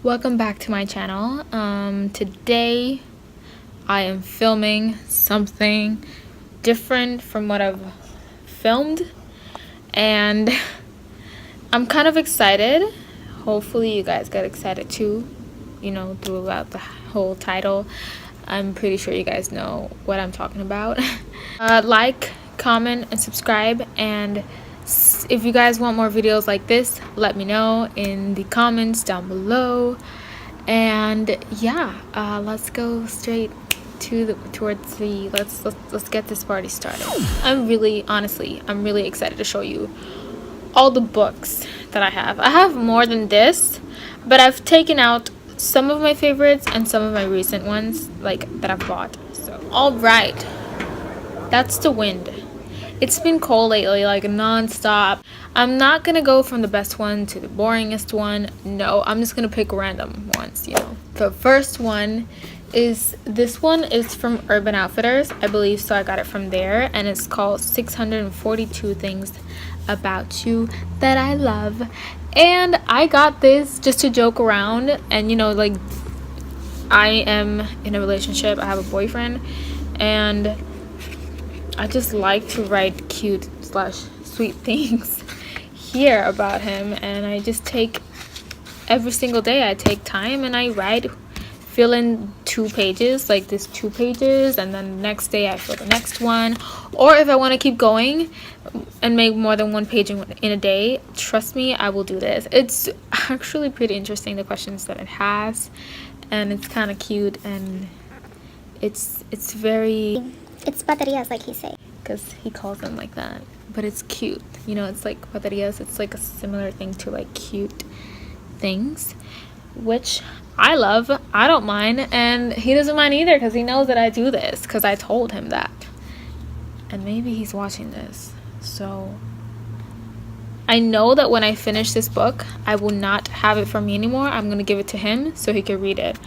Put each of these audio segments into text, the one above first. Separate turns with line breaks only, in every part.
Welcome back to my channel. Today I am filming something different from what I've filmed, and I'm kind of excited. Hopefully you guys get excited too, throughout the whole title. I'm pretty sure you guys know what I'm talking about. Like, comment, and subscribe, and if you guys want more videos like this, let me know in the comments down below. And yeah, let's go straight to let's get this party started. I'm really excited to show you all the books that I have. I have more than this, but I've taken out some of my favorites and some of my recent ones that I've bought. So all right, that's the wind. It's been cold lately, non-stop. I'm not gonna go from the best one to the boringest one. No, I'm just gonna pick random ones. The first one is this one is from Urban Outfitters, I believe, so I got it from there, and it's called 642 Things About You That I Love. And I got this just to joke around, and I am in a relationship. I have a boyfriend, and I just like to write cute/sweet things here about him, and I just take every single day. I take time and I fill in 2 pages, like this 2 pages, and then the next day I fill the next one. Or if I want to keep going and make more than 1 page in a day, trust me, I will do this. It's actually pretty interesting, the questions that it has, and it's kind of cute, and it's
baterías, like he say,
because he calls them like that, but it's cute. It's like baterías. It's like a similar thing to like cute things, which I love. I don't mind, and he doesn't mind either, because he knows that I do this, because I told him that. And maybe he's watching this, so I know that when I finish this book, I will not have it for me anymore. I'm gonna give it to him so he can read it.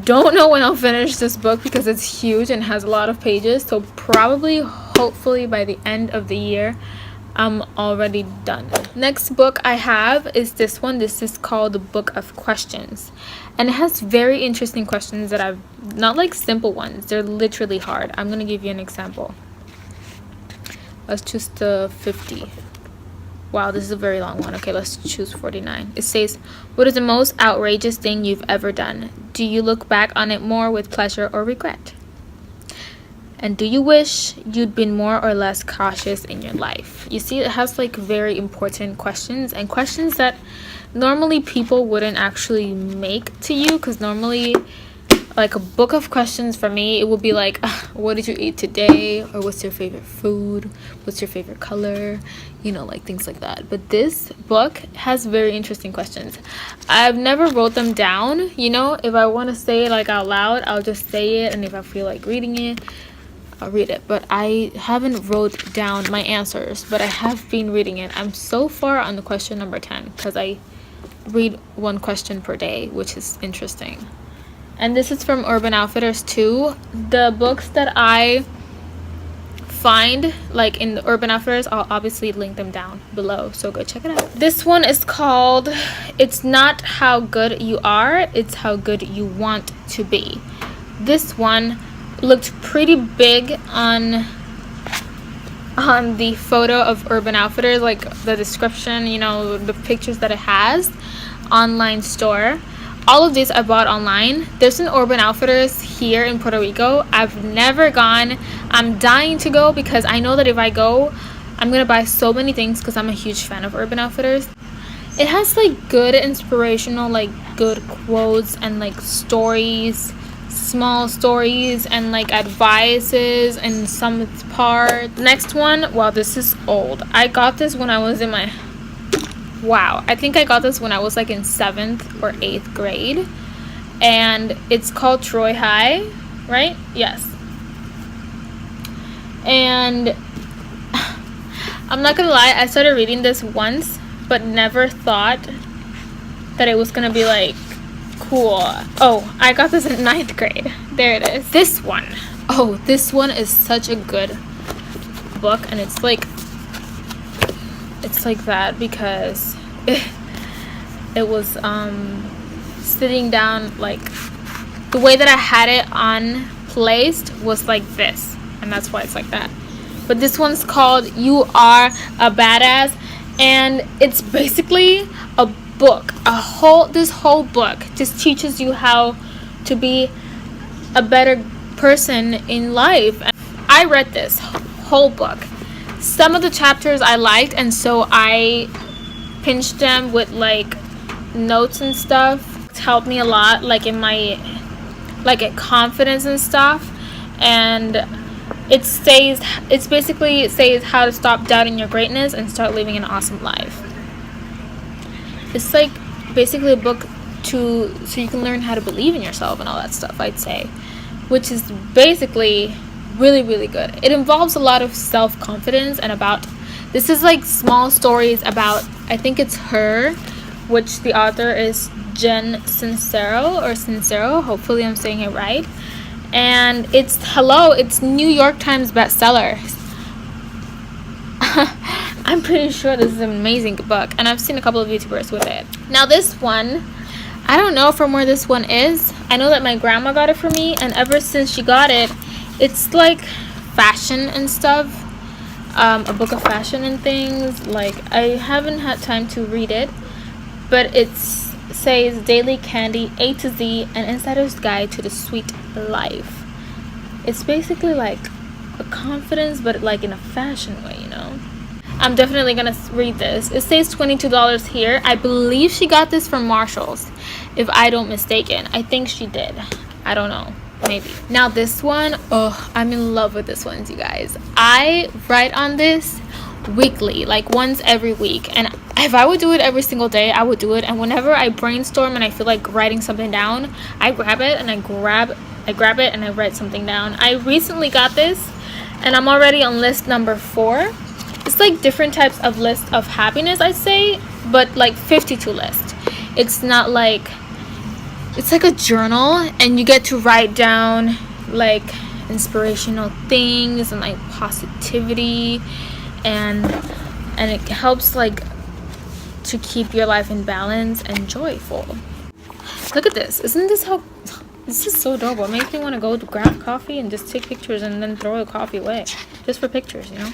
Don't know when I'll finish this book because it's huge and has a lot of pages, so hopefully by the end of the year I'm already done. Next book I have is this one. This is called The Book of Questions, and it has very interesting questions that I've not like simple ones, they're literally hard. I'm gonna give you an example. Let's choose the 50. Wow, this is a very long one. Okay, let's choose 49. It says, what is the most outrageous thing you've ever done? Do you look back on it more with pleasure or regret? And do you wish you'd been more or less cautious in your life? You see, it has like very important questions, and questions that normally people wouldn't actually make to you, because normally like a book of questions for me, it would be like, what did you eat today, or what's your favorite food, what's your favorite color, like things like that. But this book has very interesting questions. I've never wrote them down. If I want to say it out loud, I'll just say it, and if I feel like reading it, I'll read it. But I haven't wrote down my answers, but I have been reading it. I'm so far on the question number 10, because I read 1 question per day, which is interesting. And this is from Urban Outfitters too. The books that I find in the Urban Outfitters, I'll obviously link them down below, so go check it out. This one is called It's Not How Good You Are, It's How Good You Want to Be. This one looked pretty big on the photo of Urban Outfitters, like the description, the pictures that it has. Online store. All of these I bought online. There's an Urban Outfitters here in Puerto Rico. I've never gone. I'm dying to go, because I know that if I go, I'm gonna buy so many things, because I'm a huge fan of Urban Outfitters. It has good inspirational, good quotes, and stories, small stories, and advices in some parts. Next one, wow, this is old. I got this when I was in my I think I got this when I was in 7th or 8th grade, and it's called Troy High, right? Yes. And I'm not gonna lie, I started reading this once, but never thought that it was gonna be cool. Oh, I got this in 9th grade. There it is. This one. Oh, this one is such a good book, and it's like that because it was sitting down, like the way that I had it on placed was like this, and that's why it's like that. But this one's called You Are a Badass, and it's basically a book. This whole book just teaches you how to be a better person in life. I read this whole book. Some of the chapters I liked, and so I pinched them with like notes and stuff. It's helped me a lot, like in my confidence and stuff. And it basically says how to stop doubting your greatness and start living an awesome life. It's like basically a book so you can learn how to believe in yourself and all that stuff, I'd say, which is basically really, really good. It involves a lot of self-confidence, and this is like small stories about, I think it's her, which the author is Jen Sincero, hopefully I'm saying it right. And it's New York Times bestseller. I'm pretty sure this is an amazing book, and I've seen a couple of YouTubers with it. Now this one, I don't know from where this one is. I know that my grandma got it for me, and ever since she got it, it's like fashion and stuff, a book of fashion and things. Like, I haven't had time to read it, but it says Daily Candy, A to Z, an insider's guide to the sweet life. It's basically like a confidence, but like in a fashion way, you know. I'm definitely gonna read this. It says $22 here. I believe she got this from Marshall's, if I don't mistaken. I think she did. I don't know. Maybe. Now this one, I'm in love with this one, you guys. I write on this weekly, like once every week, and if I would do it every single day, I would do it. And whenever I brainstorm and I feel like writing something down, I grab it and I write something down. I recently got this, and I'm already on list number 4. It's like different types of list of happiness, I'd say, but like 52 list. It's not like, it's like a journal, and you get to write down like inspirational things and like positivity, and it helps like to keep your life in balance and joyful. Look at this. This is so adorable. It makes me want to go to grab coffee and just take pictures and then throw the coffee away just for pictures, you know.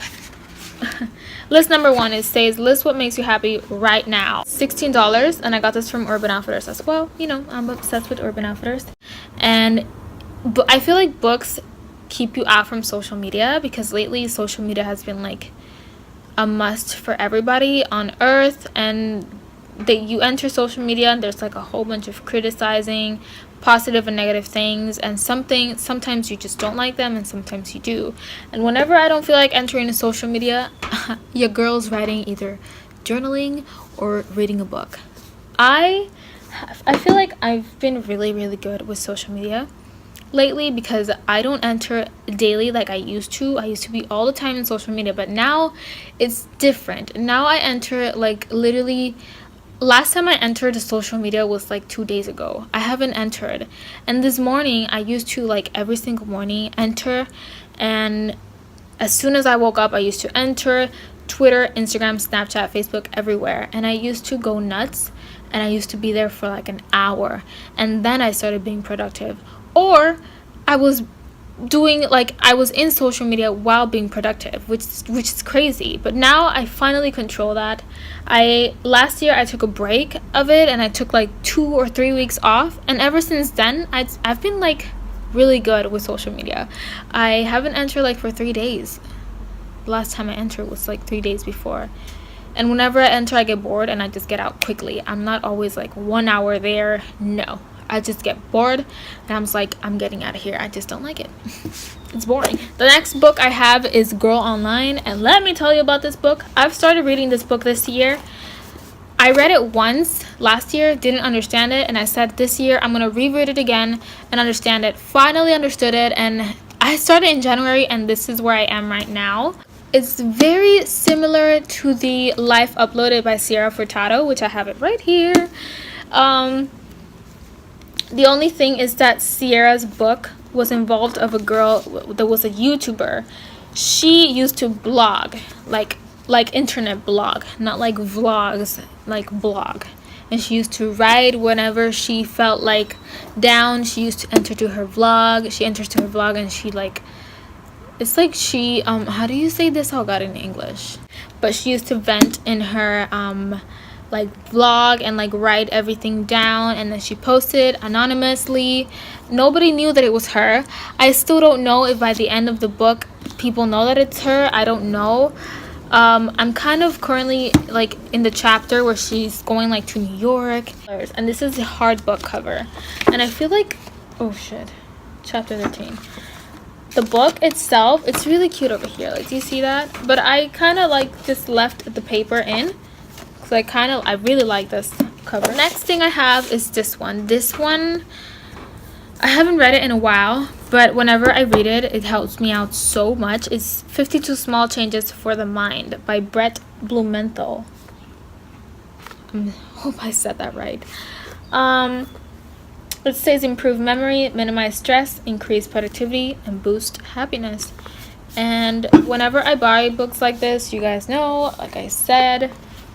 List number 1, it says list what makes you happy right now. $16, and I got this from Urban Outfitters as well. You know, I'm obsessed with Urban Outfitters. And I feel like books keep you out from social media, because lately social media has been like a must for everybody on earth, and that you enter social media and there's like a whole bunch of criticizing, positive and negative things, and sometimes you just don't like them and sometimes you do. And whenever I don't feel like entering social media, your girl's writing either journaling or reading a book. I feel like I've been really, really good with social media lately, because I don't enter daily like I used to. I used to be all the time in social media, but now it's different. Now I enter like literally, last time I entered the social media was like 2 days ago. I haven't entered. And this morning I used to like every single morning enter, and as soon as I woke up I used to enter Twitter, Instagram, Snapchat, Facebook, everywhere. And I used to go nuts, and I used to be there for like an hour, and then I started being productive. Or I was in social media while being productive, which is crazy. But now I finally control that. Last year I took a break of it, and I took like 2 or 3 weeks off, and ever since then I've been like really good with social media. I haven't entered like for 3 days. Last time I entered was like 3 days before. And whenever I enter, I get bored and I just get out quickly. I'm not always like 1 hour there. No, I just get bored and I'm just like, I'm getting out of here. I just don't like it. It's boring. The next book I have is Girl Online, and let me tell you about this book. I've started reading this book this year. I read it once last year, didn't understand it, and I said this year I'm gonna reread it again and understand it. Finally understood it, and I started in January, and this is where I am right now. It's very similar to the Life uploaded by Sierra Furtado, which I have it right here. The only thing is that Sierra's book was involved of a girl that was a YouTuber. She used to blog, like internet blog, not like vlogs, like blog. and she used to write whenever she felt like down. She used to enter to her vlog. She enters to her vlog and she like, it's like she how do you say this? Oh god, in English. But she used to vent in her like vlog and like write everything down, and then she posted anonymously. Nobody knew that it was her. I still don't know if by the end of the book people know that it's her. I don't know. I'm kind of currently like in the chapter where she's going like to New York, and this is the hardbook cover, and I feel like, oh shit, chapter 13. The book itself, it's really cute over here, like, do you see that? But I kind of like just left the paper in because I really like this cover. Next thing I have is this one. This one, I haven't read it in a while, but whenever I read it, it helps me out so much. It's 52 Small Changes for the Mind by Brett Blumenthal. I hope I said that right. It says improve memory, minimize stress, increase productivity, and boost happiness. And whenever I buy books like this, you guys know, like I said,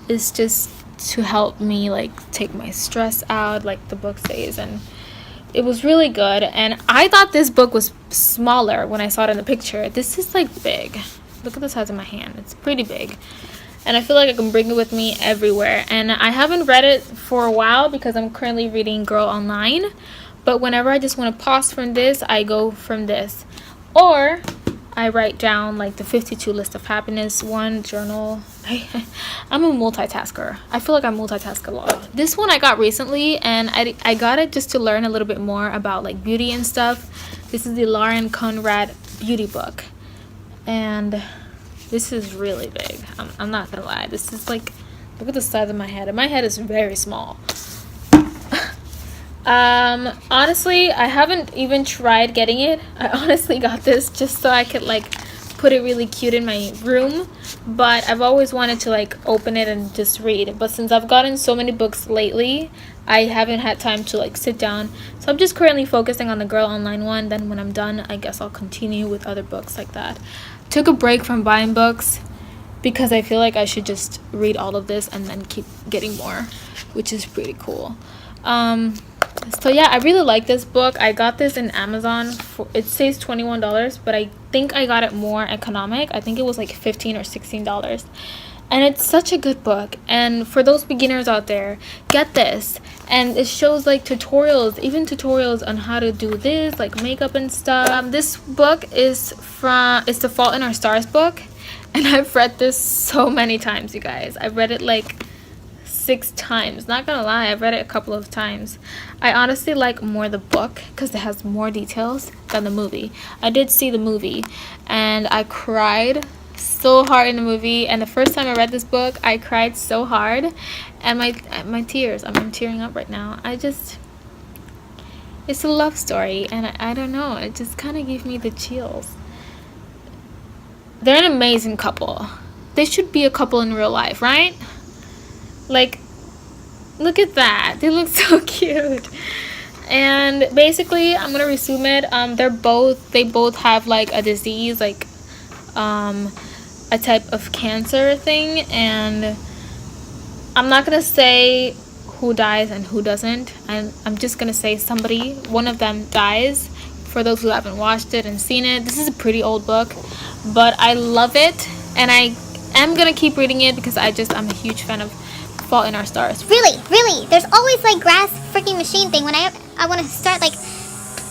it's just to help me like take my stress out, like the book says. And it was really good. And I thought this book was smaller when I saw it in the picture. This is like big. Look at the size of my hand. It's pretty big. And I feel like I can bring it with me everywhere. And I haven't read it for a while because I'm currently reading Girl Online. But whenever I just want to pause from this, I go from this. Or I write down like the 52 list of happiness one journal. I'm a multitasker. I feel like I multitask a lot. This one I got recently, and I got it just to learn a little bit more about like beauty and stuff. This is the Lauren Conrad beauty book. And this is really big. I'm not gonna lie. This is like, look at the size of my head. And my head is very small. Honestly, I haven't even tried getting it. I honestly got this just so I could like put it really cute in my room. But I've always wanted to like open it and just read. But since I've gotten so many books lately, I haven't had time to like sit down. So I'm just currently focusing on the Girl Online one. Then when I'm done, I guess I'll continue with other books like that. Took a break from buying books because I feel like I should just read all of this and then keep getting more, which is pretty cool. So yeah, I really like this book. I got this in Amazon for, it says $21, but I think I got it more economic. I think it was like $15 or $16. And it's such a good book. And for those beginners out there, get this. And it shows like tutorials, even tutorials on how to do this, like makeup and stuff. This book is it's the Fault in Our Stars book. And I've read this so many times, you guys. I've read it like 6 times. Not gonna lie, I've read it a couple of times. I honestly like more the book because it has more details than the movie. I did see the movie and I cried so hard in the movie, and the first time I read this book I cried so hard, and my tears, I'm tearing up right now. It's a love story, and I don't know, it just kind of gave me the chills. They're an amazing couple. They should be a couple in real life, right? Like, look at that, they look so cute. And basically, I'm gonna resume it. They both have like a disease, like a type of cancer thing, and I'm not gonna say who dies and who doesn't. I'm just gonna say one of them dies, for those who haven't watched it and seen it. This is a pretty old book, but I love it, and I am gonna keep reading it because I'm a huge fan of Fault in Our Stars.
Really, there's always like grass freaking machine thing when I want to start like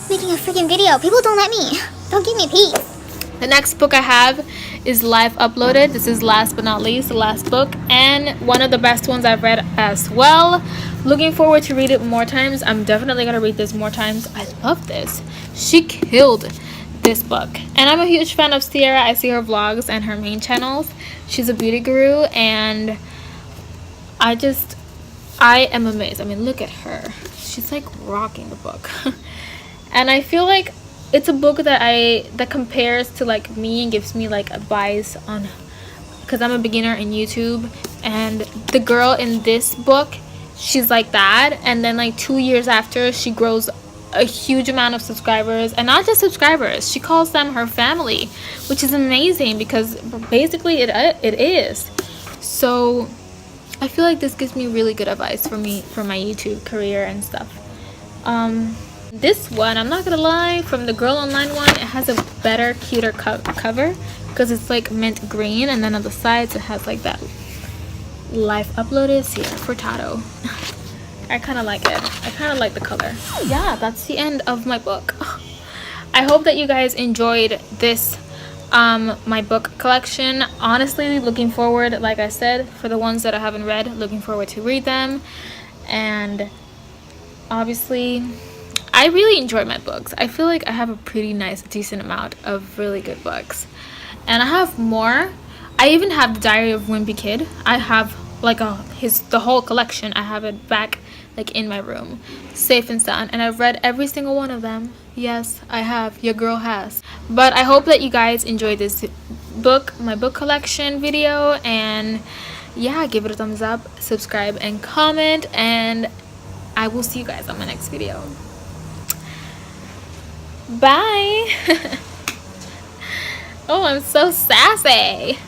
making a freaking video. People don't let me. Don't give me peace.
The next book I have is Life Uploaded. This is last but not least the last book, and one of the best ones I've read as well. Looking forward to read it more times. I'm definitely gonna read this more times. I love this. She killed this book, and I'm a huge fan of Sierra. I see her vlogs and her main channels. She's a beauty guru, and I am amazed. I mean, look at her. She's like rocking the book. And I feel like it's a book that compares to like me and gives me like advice on, because I'm a beginner in YouTube, and the girl in this book, she's like that, and then like 2 years after, she grows a huge amount of subscribers, and not just subscribers, she calls them her family, which is amazing because basically it is. So I feel like this gives me really good advice for my YouTube career and stuff. This one, I'm not gonna lie, from the Girl Online one, it has a better, cuter cover because it's like mint green, and then on the sides it has like that life uploaded here for Tato. I kind of like it. I kind of like the color. Yeah, that's the end of my book. I hope that you guys enjoyed this my book collection. Honestly, looking forward, like I said, for the ones that I haven't read, looking forward to read them. And obviously, I really enjoy my books. I feel like I have a pretty nice, decent amount of really good books, and I have more. I even have the Diary of Wimpy Kid. I have like the whole collection. I have it back like in my room, safe and sound, and I've read every single one of them. Yes, I have. Your girl has. But I hope that you guys enjoyed this book, my book collection video, and yeah, give it a thumbs up, subscribe, and comment, and I will see you guys on my next video. Bye. Oh, I'm so sassy.